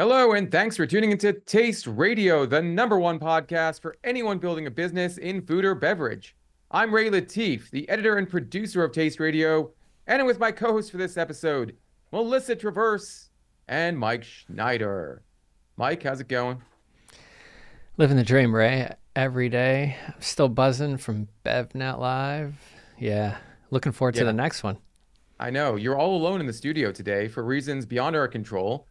Hello, and thanks for tuning into Taste Radio, the #1 podcast for anyone building a business in food or beverage. I'm Ray Latif, the editor and producer of Taste Radio, and I'm with my co-host for this episode, Melissa Traverse and Mike Schneider. Mike, how's it going? Living the dream, Ray. Every day. I'm still buzzing from BevNET Live. Yeah, looking forward to the next one. I know. You're all alone in the studio today for reasons beyond our control.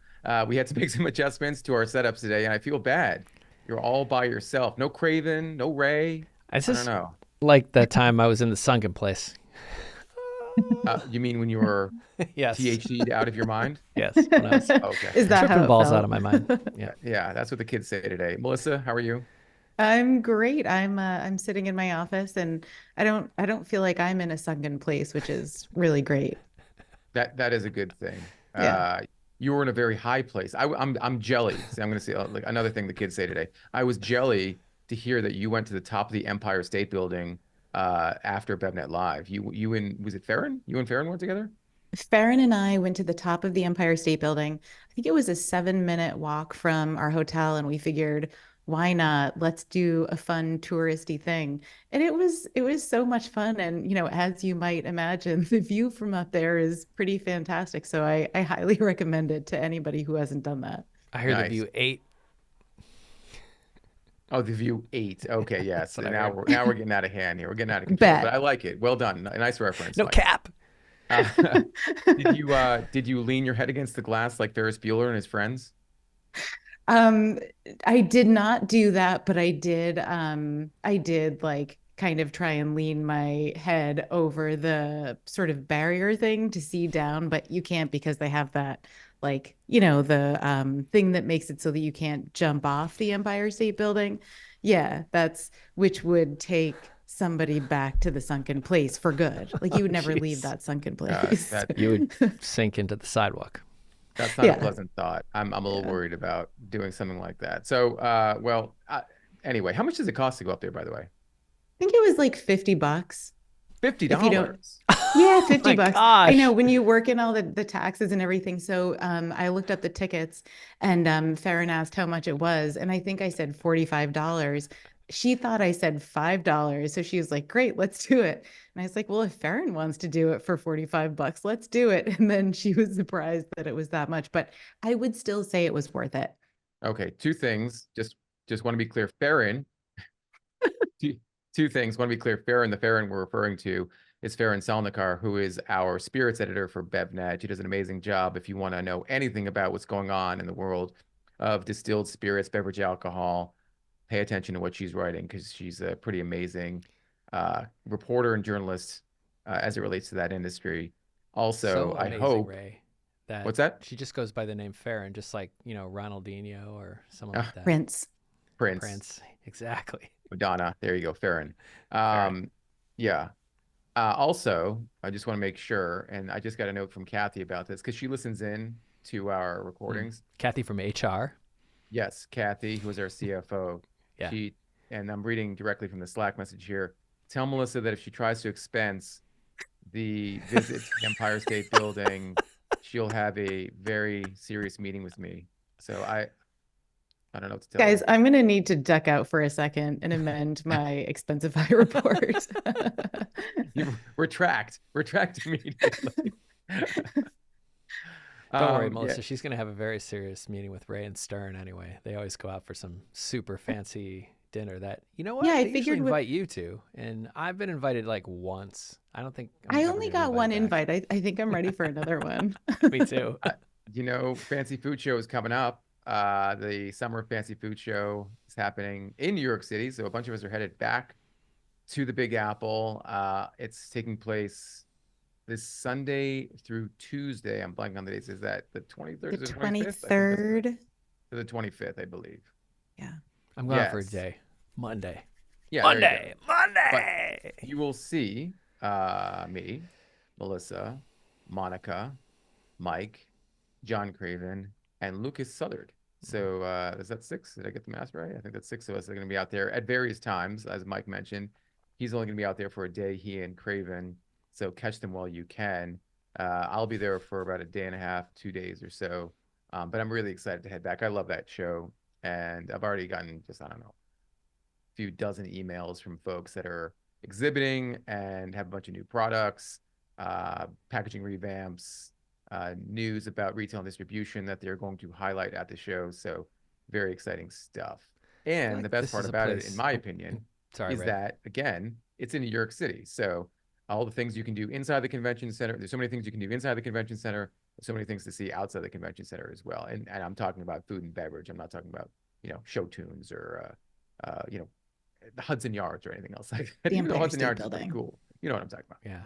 We had to make some adjustments to our setups today, and I feel bad. You're all by yourself. No Craven, no Ray. I don't know. Like the time I was in the sunken place. You mean when you were yes. THC'd out of your mind? Yes. When I was okay. Is that tripping how balls felt? out of my mind? Yeah. Yeah, that's what the kids say today. Melissa, how are you? I'm great. I'm sitting in my office, and I don't feel like I'm in a sunken place, which is really great. That is a good thing. Yeah. You were in a very high place. I'm jelly. See, I'm going to say like another thing the kids say today. I was jelly to hear that you went to the top of the Empire State Building after BevNET Live. You and was it Farron? You and Farron went together? Farron and I went to the top of the Empire State Building. I think it was a 7-minute walk from our hotel, and we figured, why not? Let's do a fun touristy thing. And it was so much fun. And, as you might imagine, the view from up there is pretty fantastic. So I highly recommend it to anybody who hasn't done that. I heard the view 8. Oh, the view 8. Okay, yeah. So now we're getting out of hand here. We're getting out of control. But I like it. Well done. A nice reference. No cap. Did you lean your head against the glass like Ferris Bueller and his friends? I did not do that, but I did like kind of try and lean my head over the sort of barrier thing to see down, but you can't because they have that like, the thing that makes it so that you can't jump off the Empire State Building. Yeah, which would take somebody back to the sunken place for good. Like you would never leave that sunken place. You would sink into the sidewalk. That's not a pleasant thought. I'm a little worried about doing something like that. So, anyway, how much does it cost to go up there, by the way? I think it was like $50. $50? Yeah, $50. Gosh. I know, when you work in all the taxes and everything. So I looked up the tickets, and Farron asked how much it was. And I think I said $45. She thought I said $5. So she was like, great, let's do it. And I was like, well, if Farron wants to do it for $45, let's do it. And then she was surprised that it was that much, but I would still say it was worth it. Okay. Two things. Just want to be clear. Farron, two things. Want to be clear. Farron, the Farron we're referring to is Farron Salnikar, who is our spirits editor for BevNET. She does an amazing job. If you want to know anything about what's going on in the world of distilled spirits, beverage alcohol, pay attention to what she's writing, because she's a pretty amazing reporter and journalist as it relates to that industry. Also, I hope. Ray, that what's that? She just goes by the name Farron, just like Ronaldinho or someone like that. Prince. Exactly. Madonna. There you go, Farron. Yeah. Also, I just want to make sure, and I just got a note from Kathy about this because she listens in to our recordings. Kathy from HR. Yes, Kathy, who is our CFO. Yeah. And I'm reading directly from the Slack message here. Tell Melissa that if she tries to expense the visit to the Empire State Building, she'll have a very serious meeting with me. So I don't know what to tell Guys, you. I'm going to need to duck out for a second and amend my Expensify report. Retract immediately. Don't worry, Melissa. She's going to have a very serious meeting with Ray and Stern anyway. They always go out for some super fancy dinner that, I figured invite you to. And I've been invited like once. I don't think I only got one invite. I think I'm ready for another one. Me too. Fancy Food Show is coming up. The Summer Fancy Food Show is happening in New York City. So a bunch of us are headed back to the Big Apple. It's taking place this Sunday through Tuesday. I'm blanking on the dates. Is that the 23rd? The 23rd? To the 25th, I believe. Yeah. I'm going for a day. Monday. Yeah. Monday. But you will see me, Melissa, Monica, Mike, John Craven, and Lucas Southard. So is that 6? Did I get the math right? I think that's 6 of us that are going to be out there at various times, as Mike mentioned. He's only going to be out there for a day, he and Craven. So catch them while you can. I'll be there for about a day and a half, 2 days or so. But I'm really excited to head back. I love that show. And I've already gotten just, I don't know, a few dozen emails from folks that are exhibiting and have a bunch of new products, packaging revamps, news about retail and distribution that they're going to highlight at the show. So very exciting stuff. And like the best this part is a about it, place- in my opinion, Sorry, is Ray. that, again, it's in New York City. So all the things you can do inside the convention center, there's so many things you can do inside the convention center, there's so many things to see outside the convention center as well. And I'm talking about food and beverage. I'm not talking about, show tunes or, the Hudson Yards or anything else like that. The Even though Empire Hudson State Yards is pretty Building. cool. You know what I'm talking about. Yeah.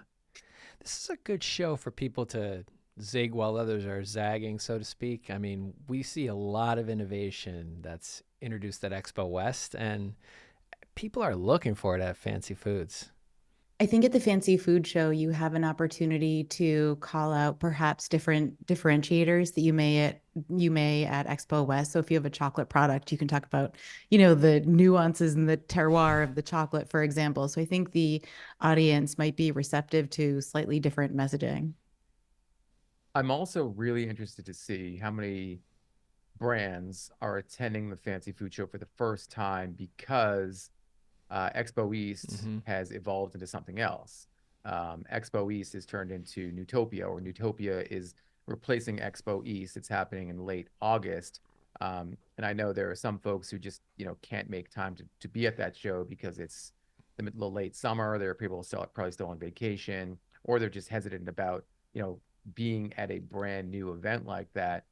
This is a good show for people to zig while others are zagging, so to speak. I mean, we see a lot of innovation that's introduced at Expo West, and people are looking for it at Fancy Foods. I think at the Fancy Food Show, you have an opportunity to call out perhaps different differentiators that you may at Expo West. So if you have a chocolate product, you can talk about, the nuances and the terroir of the chocolate, for example. So I think the audience might be receptive to slightly different messaging. I'm also really interested to see how many brands are attending the Fancy Food Show for the first time because Expo East has evolved into something else. Expo East has turned into Newtopia, or Newtopia is replacing Expo East. It's happening in late August. And I know there are some folks who just, can't make time to be at that show because it's the late summer. There are people probably still on vacation, or they're just hesitant about, being at a brand new event like that.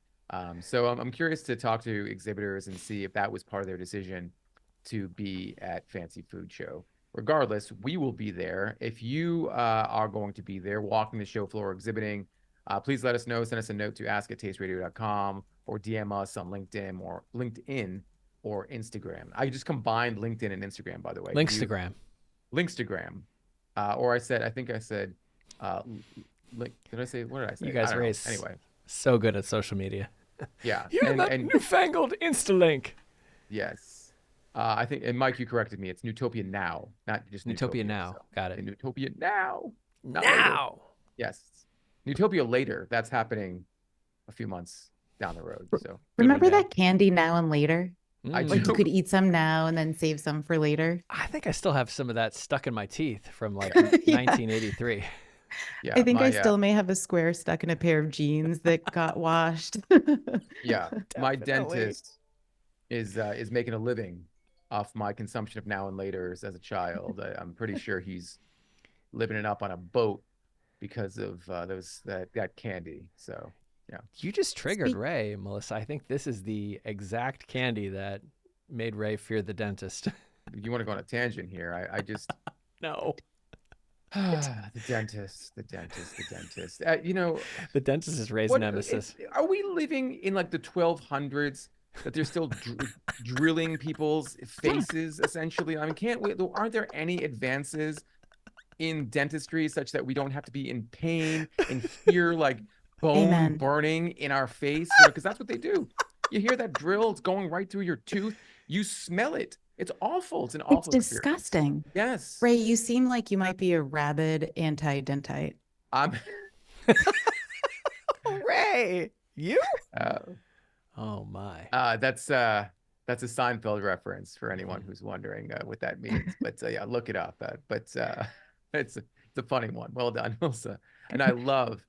So I'm curious to talk to exhibitors and see if that was part of their decision to be at Fancy Food Show. Regardless, we will be there. If you are going to be there, walking the show floor, exhibiting, please let us know. Send us a note to ask@tasteradio.com or DM us on LinkedIn or Instagram. I just combined LinkedIn and Instagram, by the way. Linkstagram. Linkstagram. Or I think I said, link. Did I say, what did I say? You guys are anyway. So good at social media. Yeah. That newfangled Instalink. Yes. I think, and Mike, you corrected me. It's Newtopia Now, not just Newtopia Now. So. Got it. Newtopia Now. Now. Yes. Newtopia Later. That's happening a few months down the road. So remember that candy Now and Later? I Like do. you could eat some now and then save some for later. I think I still have some of that stuck in my teeth from like 1983. Yeah, I think I still may have a square stuck in a pair of jeans that got washed. Yeah, my Definitely. dentist is making a living off my consumption of Now and Laters as a child. I'm pretty sure he's living it up on a boat because of that candy. So yeah. You just triggered Ray, Melissa. I think this is the exact candy that made Ray fear the dentist. You want to go on a tangent here? I just No. the dentist. The dentist is Ray's nemesis. Are we living in like the 1200s that they're still drilling people's faces essentially? I mean, aren't there any advances in dentistry such that we don't have to be in pain and hear like bone Amen. burning in our face? Because that's what they do. You hear that drill, it's going right through your tooth. You smell it. It's awful. It's an awful experience. Disgusting. Yes. Ray, you seem like you might be a rabid anti-dentite. I'm Ray, you? uh, Oh my. That's a Seinfeld reference for anyone who's wondering what that means. But yeah, look it up. But it's a funny one. Well done, Elsa. And I love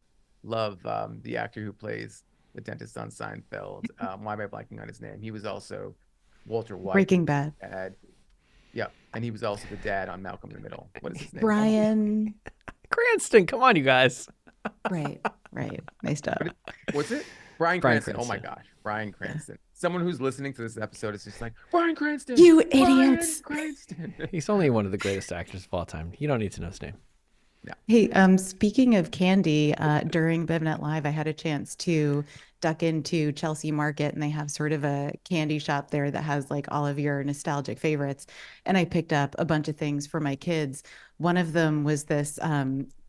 the actor who plays the dentist on Seinfeld. Why am I blanking on his name? He was also Walter White. Breaking Bad. Yeah, and he was also the dad on Malcolm in the Middle. What is his name? Brian. Cranston, come on, you guys. Right. Nice job. What's it? Brian Cranston. Oh my gosh, Brian Cranston. Someone who's listening to this episode is just like, Brian Cranston. You idiots. Brian Cranston. He's only one of the greatest actors of all time. You don't need to know his name. Yeah. Hey, speaking of candy, during BevNET Live, I had a chance to duck into Chelsea Market, and they have sort of a candy shop there that has like all of your nostalgic favorites. And I picked up a bunch of things for my kids. One of them was this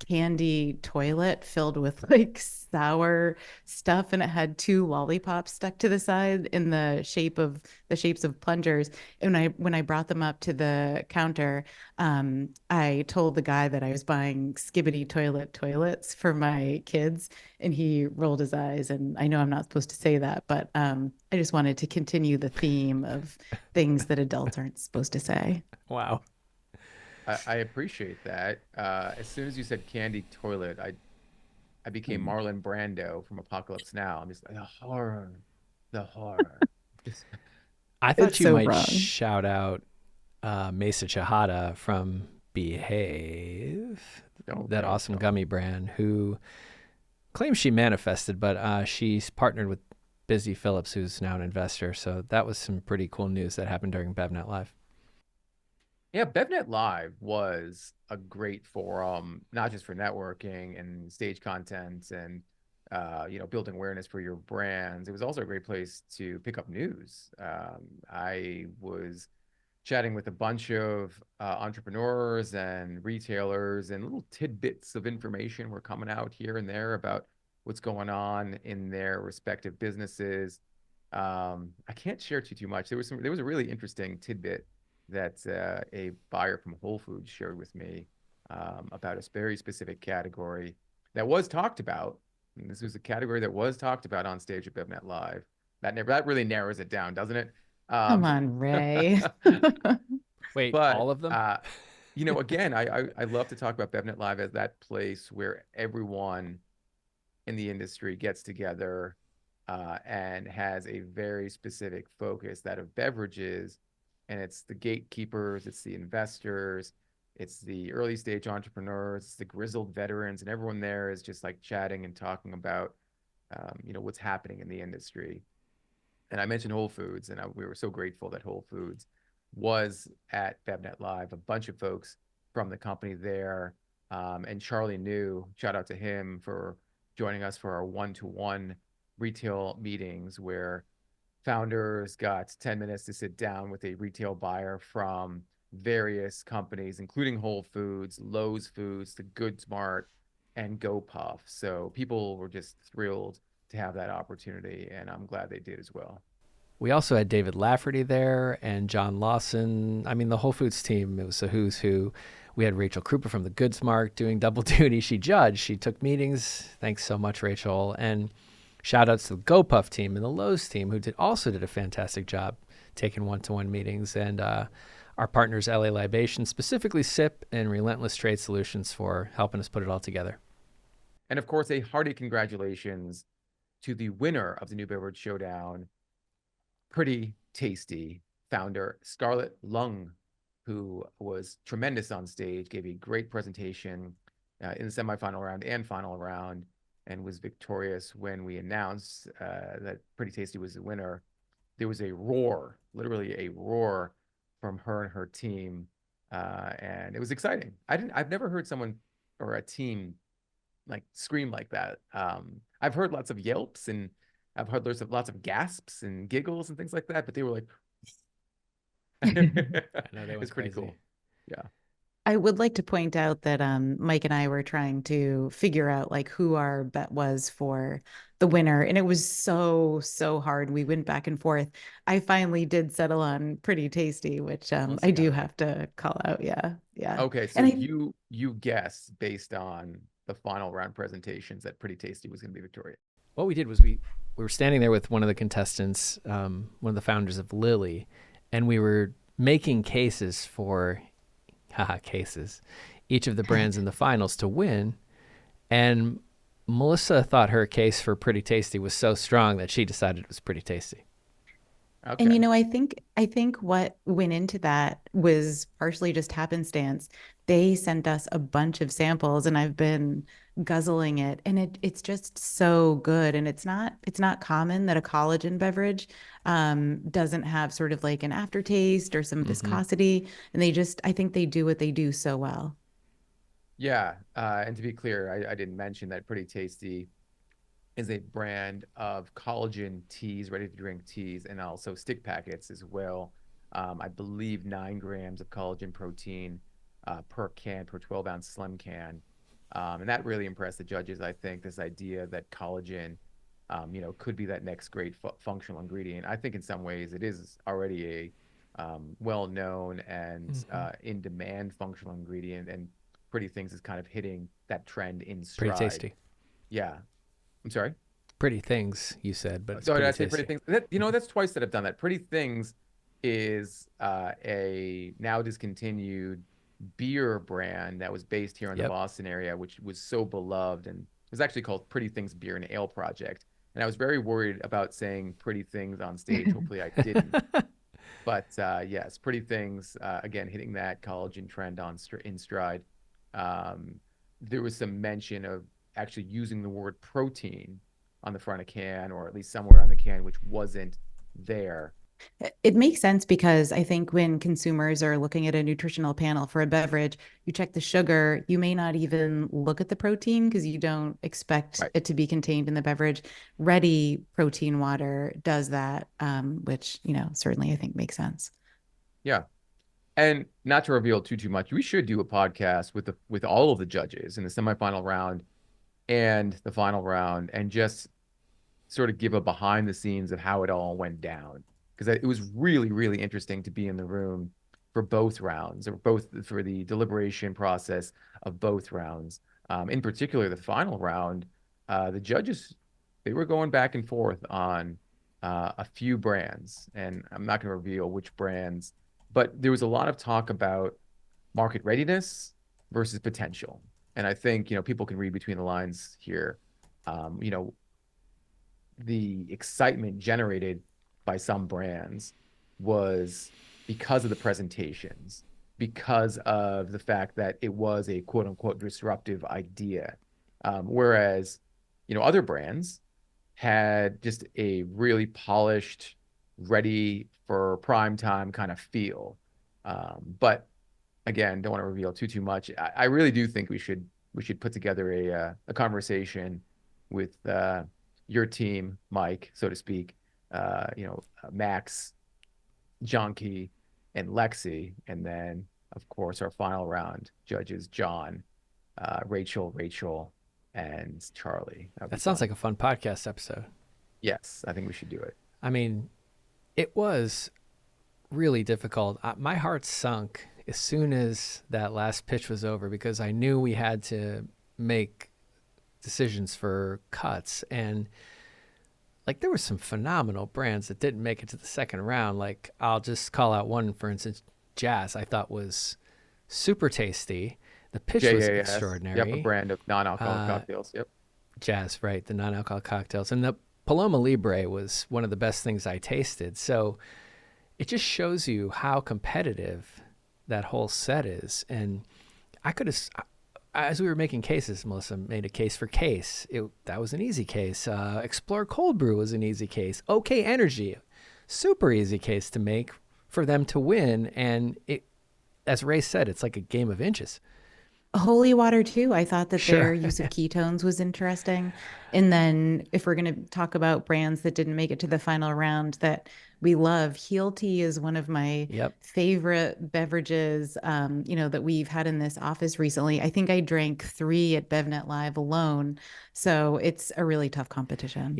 candy toilet filled with like sour stuff, and it had 2 lollipops stuck to the side in the shapes of plungers. And when I brought them up to the counter, I told the guy that I was buying Skibbity toilets for my kids, and he rolled his eyes. And I know I'm not supposed to say that, but I just wanted to continue the theme of things that adults aren't supposed to say. Wow. I appreciate that. As soon as you said candy toilet, I became Marlon Brando from Apocalypse Now. I'm just like the horror, the horror. Just I It's thought you so might wrong. shout out Mesa Chihata from Behave, that don't awesome don't. gummy brand, who claims she manifested, but she's partnered with Busy Phillips, who's now an investor. So that was some pretty cool news that happened during BevNet Live. Yeah, BevNet Live was a great forum, not just for networking and stage content and building awareness for your brands. It was also a great place to pick up news. I was chatting with a bunch of entrepreneurs and retailers, and little tidbits of information were coming out here and there about what's going on in their respective businesses. I can't share too much. There was a really interesting tidbit that a buyer from Whole Foods shared with me about a very specific category that was talked about. And this was a category that was talked about on stage at BevNet Live. That really narrows it down, doesn't it? Come Um, on, Ray. Wait, all but of them? again, I love to talk about BevNet Live as that place where everyone in the industry gets together and has a very specific focus, that of beverages. And it's the gatekeepers, it's the investors, it's the early stage entrepreneurs, it's the grizzled veterans, and everyone there is just like chatting and talking about what's happening in the industry. And I mentioned Whole Foods, and we were so grateful that Whole Foods was at BevNet Live. A bunch of folks from the company there, and Charlie New, shout out to him for joining us for our one-to-one retail meetings where founders got 10 minutes to sit down with a retail buyer from various companies, including Whole Foods, Lowe's Foods, the Good Mart, and GoPuff. So people were just thrilled to have that opportunity, and I'm glad they did as well. We also had David Lafferty there and John Lawson. I mean, the Whole Foods team, it was a who's who. We had Rachel Krupa from the Goods Mart doing double duty. She judged, she took meetings. Thanks so much, Rachel. And shout outs to the GoPuff team and the Lowe's team, who also did a fantastic job taking one-to-one meetings. And our partners, LA Libation, specifically SIP and Relentless Trade Solutions, for helping us put it all together. And of course, a hearty congratulations to the winner of the New Beverage Showdown, Pretty Tasty founder Scarlett Lung, who was tremendous on stage, gave a great presentation in the semifinal round and final round, and was victorious when we announced that Pretty Tasty was the winner. There was a roar, literally a roar from her and her team, and it was exciting. I've never heard someone or a team like scream like that. I've heard lots of yelps, and I've heard lots of gasps and giggles and things like that, but they were like, I know they went it's pretty crazy. cool. Yeah. I would like to point out that Mike and I were trying to figure out like who our bet was for the winner, and it was so hard. We went back and forth. I finally did settle on Pretty Tasty, which Let's I do go. have to call out. Yeah, yeah. Okay, so And I you guess based on the final round presentations that Pretty Tasty was going to be victorious. What we did was we were standing there with one of the contestants, one of the founders of Lily, and we were making cases for cases, each of the brands in the finals to win. And Melissa thought her case for Pretty Tasty was so strong that she decided it was Pretty Tasty. And Okay. I think what went into that was partially just happenstance. They sent us a bunch of samples and I've been guzzling it, and it's just so good. And it's not common that a collagen beverage doesn't have sort of like an aftertaste or some Hmm. viscosity. And I think they do what they do so well. Yeah, and to be clear, I didn't mention that Pretty Tasty is a brand of collagen teas, ready to drink teas, and also stick packets as well. I believe 9 grams of collagen protein per can, per 12-ounce slim can. And that really impressed the judges, I think, this idea that collagen, could be that next great functional ingredient. I think in some ways it is already a well-known and Mm-hmm. in-demand functional ingredient, and Pretty Things is kind of hitting that trend in Pretty stride. tasty. Yeah. I'm sorry. Pretty Things, you said, but it's So did pretty I say Pretty tasty. Things? That's twice that I've done that. Pretty Things is a now discontinued beer brand that was based here in the Yep. Boston area, which was so beloved, and it was actually called Pretty Things Beer and Ale Project. And I was very worried about saying Pretty Things on stage. Hopefully, I didn't. But yes, Pretty Things, again, hitting that collagen trend in stride. Um, there was some mention of actually using the word protein on the front of can, or at least somewhere on the can, which wasn't there. It makes sense because I think when consumers are looking at a nutritional panel for a beverage, you check the sugar, you may not even look at the protein because you don't expect Right. it to be contained in the beverage. Ready protein water does that, which, certainly I think makes sense. Yeah. And not to reveal too much, we should do a podcast with all of the judges in the semifinal round and the final round, and just sort of give a behind the scenes of how it all went down, because it was really, really interesting to be in the room for both rounds, or both for the deliberation process of both rounds. In particular, the final round, the judges, they were going back and forth on a few brands, and I'm not going to reveal which brands, but there was a lot of talk about market readiness versus potential. And I think, people can read between the lines here. Um, you know, the excitement generated by some brands was because of the presentations, because of the fact that it was a quote unquote disruptive idea. Whereas, other brands had just a really polished, ready for prime time kind of feel. But again, don't want to reveal too much. I really do think we should put together a conversation with your team, Mike, so to speak, Max, Jonky, and Lexi, and then of course our final round judges John, Rachel, and Charlie. That sounds like a fun podcast episode. Yes, I think we should do it. I mean, it was really difficult. My heart sunk as soon as that last pitch was over because I knew we had to make decisions for cuts, and like there were some phenomenal brands that didn't make it to the second round. Like I'll just call out one, for instance, Jazz. I thought was super tasty. The pitch was extraordinary. Yep, a brand of non-alcoholic cocktails. Yep. Jazz, right? The non-alcoholic cocktails, and the Paloma Libre was one of the best things I tasted. So it just shows you how competitive that whole set is. And I could have, as we were making cases, Melissa made a case for Case. That was an easy case. Explore Cold Brew was an easy case. OK Energy, super easy case to make for them to win. And it, as Ray said, it's like a game of inches. Holy water too. I thought that their use of ketones was interesting. And then if we're going to talk about brands that didn't make it to the final round that we love, Heel Tea is one of my favorite beverages, that we've had in this office recently. I think I drank 3 at BevNET Live alone. So it's a really tough competition.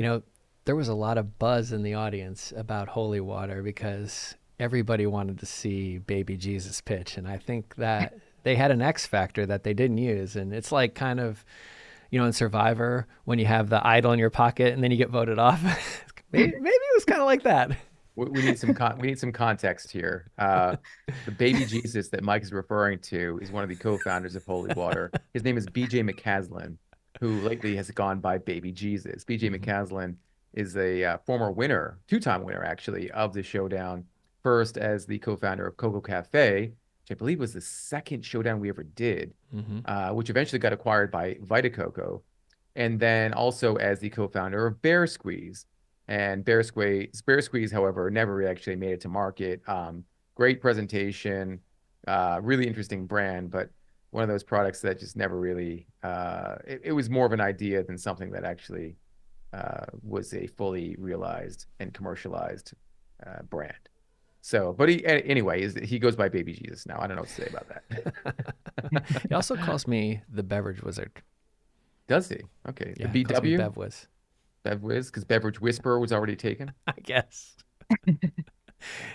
There was a lot of buzz in the audience about Holy Water because everybody wanted to see Baby Jesus pitch. And I think that they had an X factor that they didn't use. And it's like kind of, in Survivor, when you have the idol in your pocket and then you get voted off. maybe it was kind of like that. We need some context here. The Baby Jesus that Mike is referring to is one of the co-founders of Holy Water. His name is BJ McCaslin, who lately has gone by Baby Jesus. BJ McCaslin is a former winner, 2-time winner actually, of the Showdown. First as the co-founder of Coco Cafe, which I believe was the second Showdown we ever did, which eventually got acquired by Vita Coco, and then also as the co-founder of Bear Squeeze. And Bear Squeeze, however, never actually made it to market. Great presentation, really interesting brand, but one of those products that just never really, it was more of an idea than something that actually was a fully realized and commercialized brand. So, but he goes by Baby Jesus now. I don't know what to say about that. He also calls me the Beverage Wizard. Does he? Okay. Yeah, the BW? BevWiz. BevWiz, because Beverage Whisperer was already taken? I guess.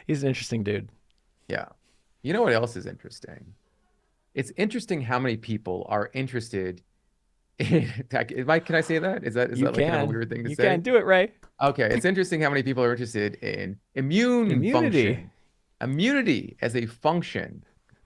He's an interesting dude. Yeah. You know what else is interesting? It's interesting how many people are interested Mike, can I say that? Is You that like kind of a can. weird thing to You say? can do it, Ray. Okay, it's interesting how many people are interested in immune Immunity. function, immunity as a function.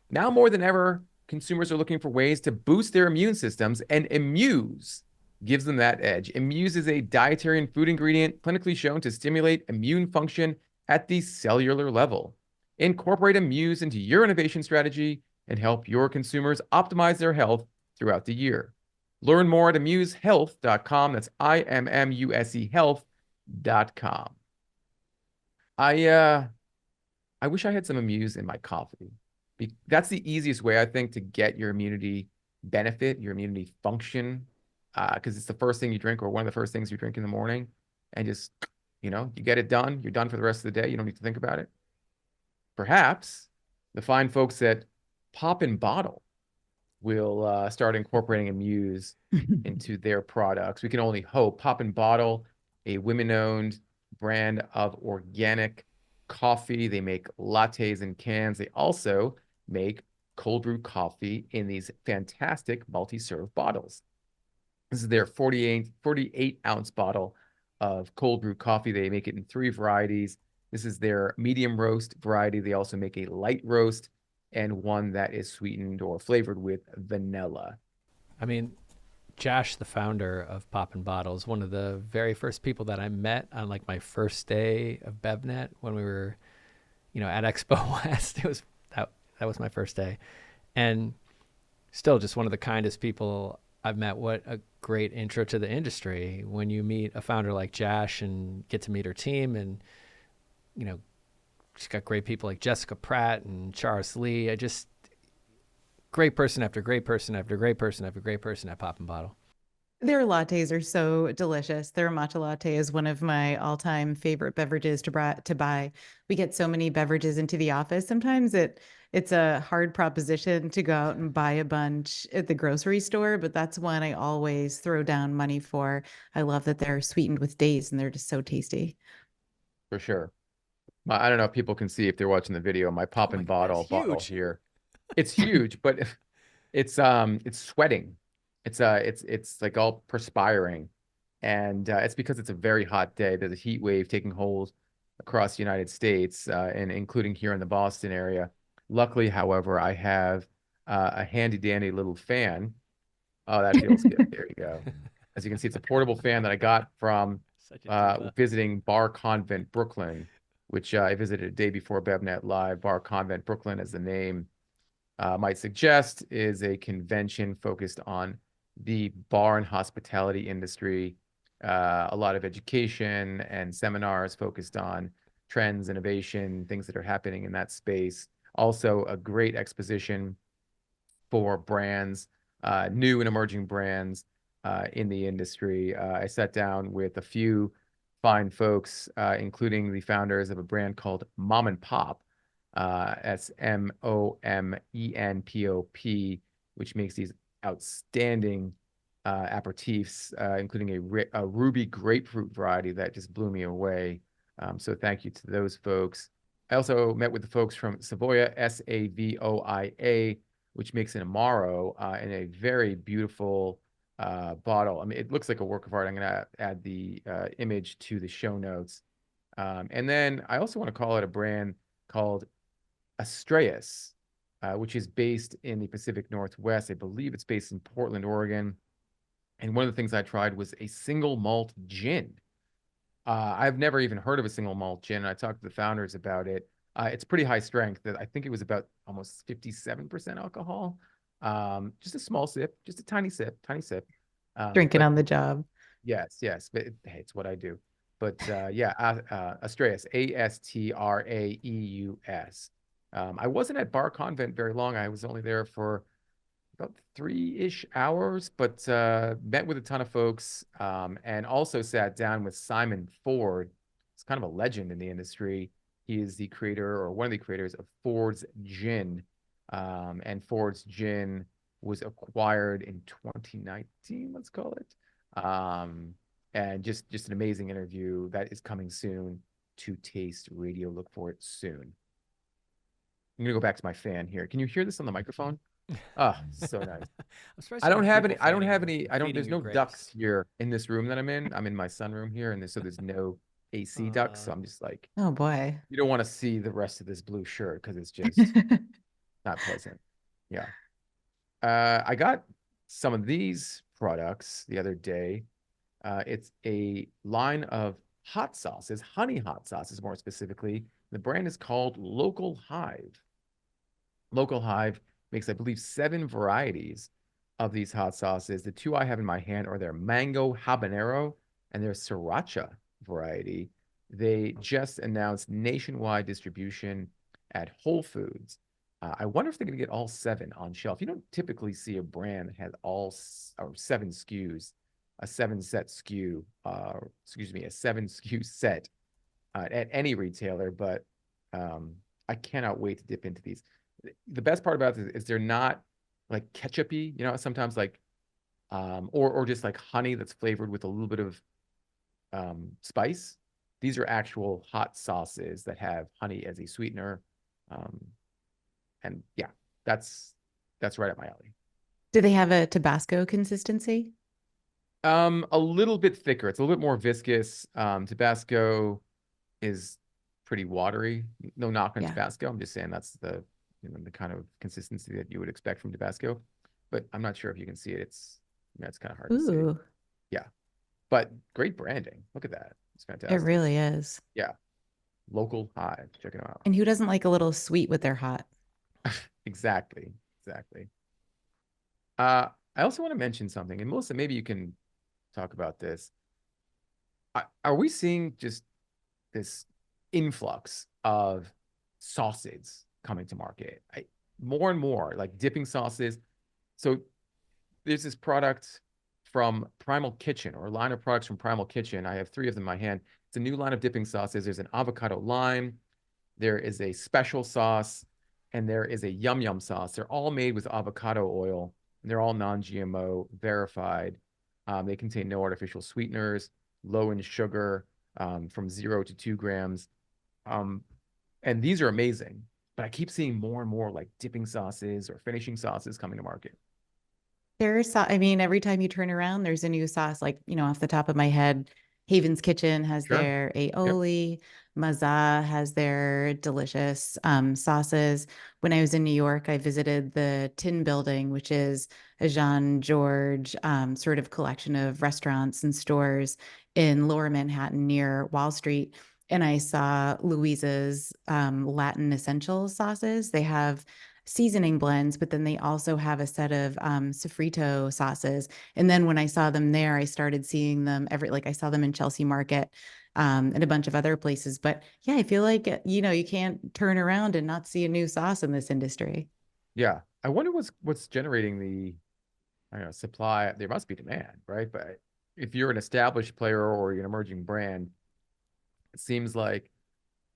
Now more than ever, consumers are looking for ways to boost their immune systems, and Amuse gives them that edge. Amuse is a dietary and food ingredient clinically shown to stimulate immune function at the cellular level. Incorporate Amuse into your innovation strategy and help your consumers optimize their health throughout the year. Learn more at amusehealth.com. That's IMMUSE health.com. I wish I had some Amuse in my coffee. That's the easiest way, I think, to get your immunity benefit, your immunity function, because it's the first thing you drink or one of the first things you drink in the morning, and just, you get it done. You're done for the rest of the day. You don't need to think about it. Perhaps the fine folks at Pop and Bottle will start incorporating Amuse into their products. We can only hope. Pop and Bottle, a women-owned brand of organic coffee. They make lattes in cans. They also make cold brew coffee in these fantastic multi-serve bottles. This is their 48 ounce bottle of cold brew coffee. They make it in 3 varieties. This is their medium roast variety. They also make a light roast and one that is sweetened or flavored with vanilla. I mean, Josh, the founder of Pop and Bottle, is one of the very first people that I met on like my first day of BevNet when we were, at Expo West. It was that was my first day, and still just one of the kindest people I've met. What a great intro to the industry when you meet a founder like Josh and get to meet her team, and she's got great people like Jessica Pratt and Charles Lee. Great person after great person after great person after great person at Pop and Bottle. Their lattes are so delicious. Their matcha latte is one of my all-time favorite beverages to buy. We get so many beverages into the office. Sometimes it's a hard proposition to go out and buy a bunch at the grocery store, but that's one I always throw down money for. I love that they're sweetened with dates and they're just so tasty. For sure. I don't know if people can see if they're watching the video. My Pop and Bottle bottle huge. here. It's huge, but it's sweating. It's like all perspiring, and it's because it's a very hot day. There's a heat wave taking hold across the United States, and including here in the Boston area. Luckily, however, I have a handy dandy little fan. Oh, that feels good. There you go. As you can see, it's a portable fan that I got from visiting Bar Convent Brooklyn, which I visited a day before BevNET Live. Bar Convent Brooklyn, as the name might suggest, is a convention focused on the bar and hospitality industry. A lot of education and seminars focused on trends, innovation, things that are happening in that space. Also, a great exposition for brands, new and emerging brands in the industry. I sat down with a few fine folks, including the founders of a brand called Mom and Pop, SMOMENPOP, which makes these outstanding aperitifs, including a ruby grapefruit variety that just blew me away. So thank you to those folks. I also met with the folks from Savoia, SAVOIA, which makes an Amaro in a very beautiful bottle. I mean, it looks like a work of art. I'm going to add the image to the show notes. And then I also want to call it a brand called Astraeus, which is based in the Pacific Northwest. I believe it's based in Portland, Oregon. And one of the things I tried was a single malt gin. I've never even heard of a single malt gin. I talked to the founders about it. It's pretty high strength. I think it was about almost 57% alcohol. Just a small sip, just a tiny sip, tiny sip. Drinking on the job. Yes, yes. But hey, it's what I do. But yeah, Astraeus, Astraeus. I wasn't at Bar Convent very long. I was only there for about 3-ish hours, but met with a ton of folks, and also sat down with Simon Ford. It's kind of a legend in the industry. He is the creator or one of the creators of Ford's Gin, and Ford's Gin was acquired in 2019, let's call it. And just an amazing interview that is coming soon to Taste Radio. Look for it soon. I'm gonna go back to my fan here. Can you hear this on the microphone? Oh, so nice. I'm surprised I you don't got have people any, I don't have fanning any, and feeding there's you no grapes. ducks here in this room that I'm in. I'm in my sunroom here, and so there's no AC ducts. So Uh, I'm just like, Oh boy. you don't want to see the rest of this blue shirt because it's just not pleasant. Yeah. I got some of these products the other day. It's a line of hot sauces, honey hot sauces more specifically. The brand is called Local Hive. Local Hive makes, I believe, 7 varieties of these hot sauces. The two I have in my hand are their mango habanero and their sriracha variety. They just announced nationwide distribution at Whole Foods. I wonder if they're going to get all 7 on shelf. You don't typically see a brand that has or 7 SKUs, a 7 set SKU, excuse me, a 7 SKU set at any retailer, but I cannot wait to dip into these. The best part about this is they're not like ketchupy, sometimes like or just like honey that's flavored with a little bit of spice. These are actual hot sauces that have honey as a sweetener. Um, and yeah, that's right up my alley. Do they have a Tabasco consistency? A little bit thicker. It's a little bit more viscous. Tabasco is pretty watery. No knock on Yeah. Tabasco. I'm just saying that's the kind of consistency that you would expect from Tabasco. But I'm not sure if you can see it. It's kind of hard to see. Ooh, Yeah, but great branding. Look at that. It's it fantastic. really is. Yeah, Local Hive. Check it out. And who doesn't like a little sweet with their hot? Exactly. Exactly. Uh, I also want to mention something, and Melissa, maybe you can talk about this. Are we seeing just this influx of sauces coming to market? More and more, like dipping sauces. So there's this product from Primal Kitchen, or a line of products from Primal Kitchen. I have 3 of them in my hand. It's a new line of dipping sauces. There's an avocado lime, there is a special sauce, and there is a yum yum sauce. They're all made with avocado oil, and they're all non-GMO verified. They contain no artificial sweeteners, low in sugar, from 0 to 2 grams. Um, and these are amazing. But I keep seeing more and more like dipping sauces or finishing sauces coming to market. I mean, every time you turn around, there's a new sauce. Like, off the top of my head, Haven's Kitchen has Sure. their Yep. aioli, Maza has their delicious sauces. When I was in New York, I visited the Tin Building, which is a Jean George sort of collection of restaurants and stores in Lower Manhattan near Wall Street. And I saw Louisa's Latin essential sauces. They have seasoning blends, but then they also have a set of sofrito sauces. And then when I saw them there, I started seeing them like I saw them in Chelsea Market and a bunch of other places. But yeah, I feel like, you can't turn around and not see a new sauce in this industry. Yeah. I wonder what's generating the, I don't know, supply. There must be demand, right? But if you're an established player or you're an emerging brand, it seems like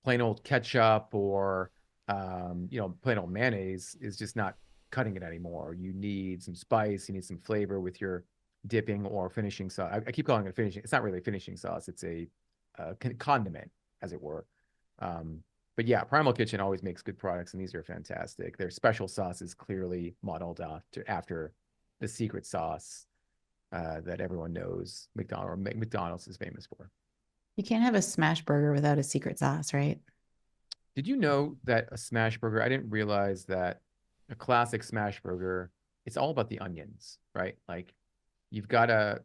plain old ketchup or plain old mayonnaise is just not cutting it anymore. You need some spice, you need some flavor with your dipping or finishing sauce. I keep calling it finishing. It's not really a finishing sauce. It's a condiment, as it were. But yeah, Primal Kitchen always makes good products, and these are fantastic. Their special sauce is clearly modeled after the secret sauce that everyone knows McDonald's is famous for. You can't have a smash burger without a secret sauce, right? Did you know that a smash burger, I didn't realize that a classic smash burger, it's all about the onions, right? Like you've got to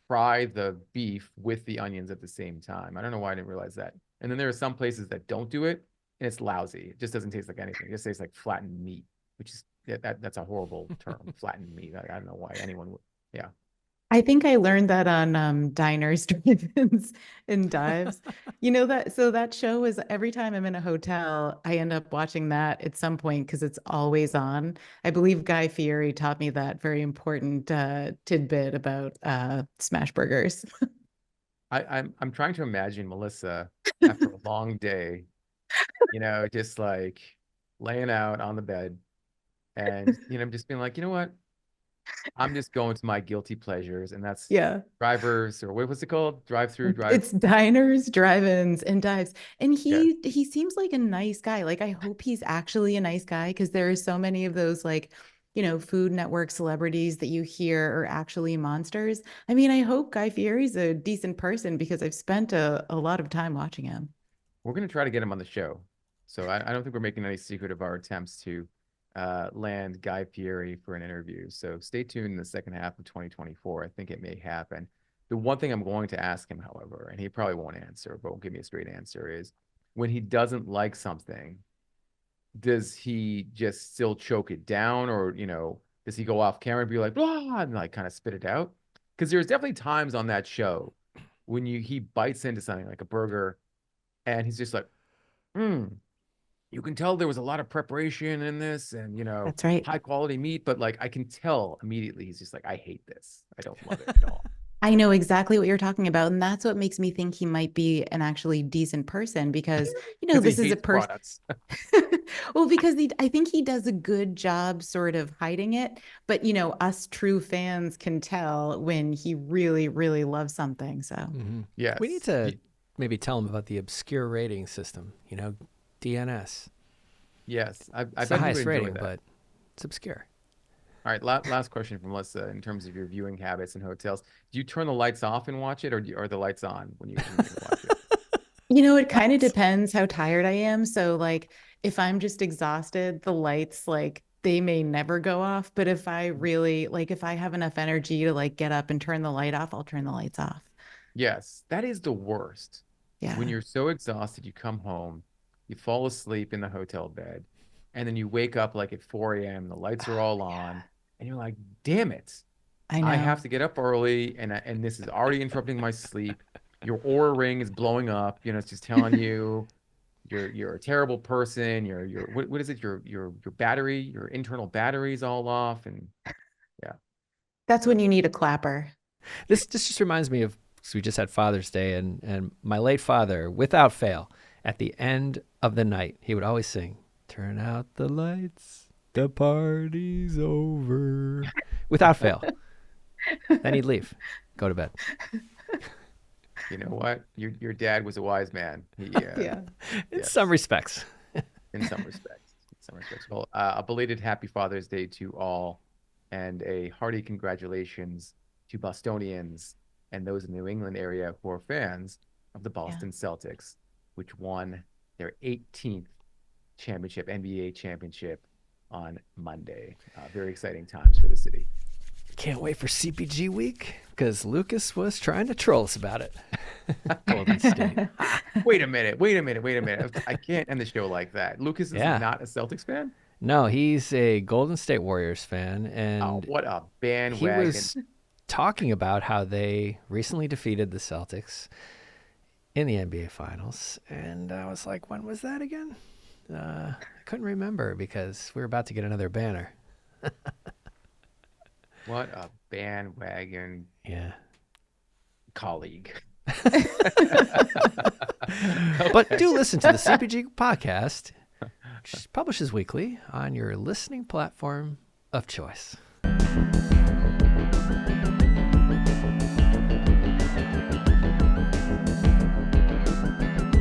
fry the beef with the onions at the same time. I don't know why I didn't realize that. And then there are some places that don't do it and it's lousy. It just doesn't taste like anything. It just tastes like flattened meat, which is that's a horrible term, flattened meat. I don't know why anyone would. Yeah. I think I learned that on diners, drive-ins, and dives. So that show is every time I'm in a hotel, I end up watching that at some point because it's always on. I believe Guy Fieri taught me that very important tidbit about smash burgers. I'm trying to imagine Melissa after a long day, just like laying out on the bed and just being like, you know what? I'm just going to my guilty pleasures, and that's Yeah. drivers or what's it called? Drive through, drive. It's diners, drive-ins, and dives. And Yes. he seems like a nice guy. Like I hope he's actually a nice guy because there are so many of those like Food Network celebrities that you hear are actually monsters. I mean, I hope Guy Fieri's a decent person because I've spent a lot of time watching him. We're going to try to get him on the show. So I don't think we're making any secret of our attempts to land Guy Fieri for an interview. So stay tuned in the second half of 2024. I think it may happen. The one thing I'm going to ask him, however, and he probably won't answer, but won't give me a straight answer, is when he doesn't like something, does he just still choke it down, or does he go off camera and be like blah and like kind of spit it out? Because there's definitely times on that show when he bites into something like a burger and he's just like, you can tell there was a lot of preparation in this and That's right. high quality meat, but like I can tell immediately he's just like, I hate this, I don't love it at all. I know exactly what you're talking about. And that's what makes me think he might be an actually decent person because, this is a person. Well, because I think he does a good job sort of hiding it. But, us true fans can tell when he really, really loves something. So, yes. We need to maybe tell him about the obscure rating system, DNS. Yes. It's the highest rating, but it's obscure. All right, last question from Melissa. In terms of your viewing habits in hotels, do you turn the lights off and watch it, or are the lights on when you watch it? It kind of depends how tired I am. So, like, if I'm just exhausted, the lights, like, they may never go off. But if I really, if I have enough energy to, like, get up and turn the light off, I'll turn the lights off. Yes, that is the worst. Yeah. When you're so exhausted, you come home, you fall asleep in the hotel bed, and then you wake up like at 4 a.m., the lights are all on. And you're like, damn it. I know. I have to get up early and this is already interrupting my sleep. Your Aura ring is blowing up. It's just telling you you're a terrible person. What is it? Your battery, your internal battery's all off. And yeah. That's when you need a clapper. This just reminds me of, because we just had Father's Day and my late father, without fail, at the end of the night, he would always sing, "Turn out the lights. The party's over," without fail. Then he'd leave, go to bed. You know what? Your dad was a wise man. Yeah. In some respects. In some respects. Well, a belated happy Father's Day to all, and a hearty congratulations to Bostonians and those in the New England area who are fans of the Boston Celtics, which won their 18th NBA championship on Monday. Very exciting times for the city. Can't wait for CPG week because Lucas was trying to troll us about it. Golden State. Wait a minute. I can't end the show like that. Lucas is not a Celtics fan? No, he's a Golden State Warriors fan. And what a bandwagon. He was talking about how they recently defeated the Celtics in the NBA Finals. And I was like, when was that again? I couldn't remember because we were about to get another banner. What a bandwagon colleague. But do listen to the CPG podcast, which publishes weekly on your listening platform of choice.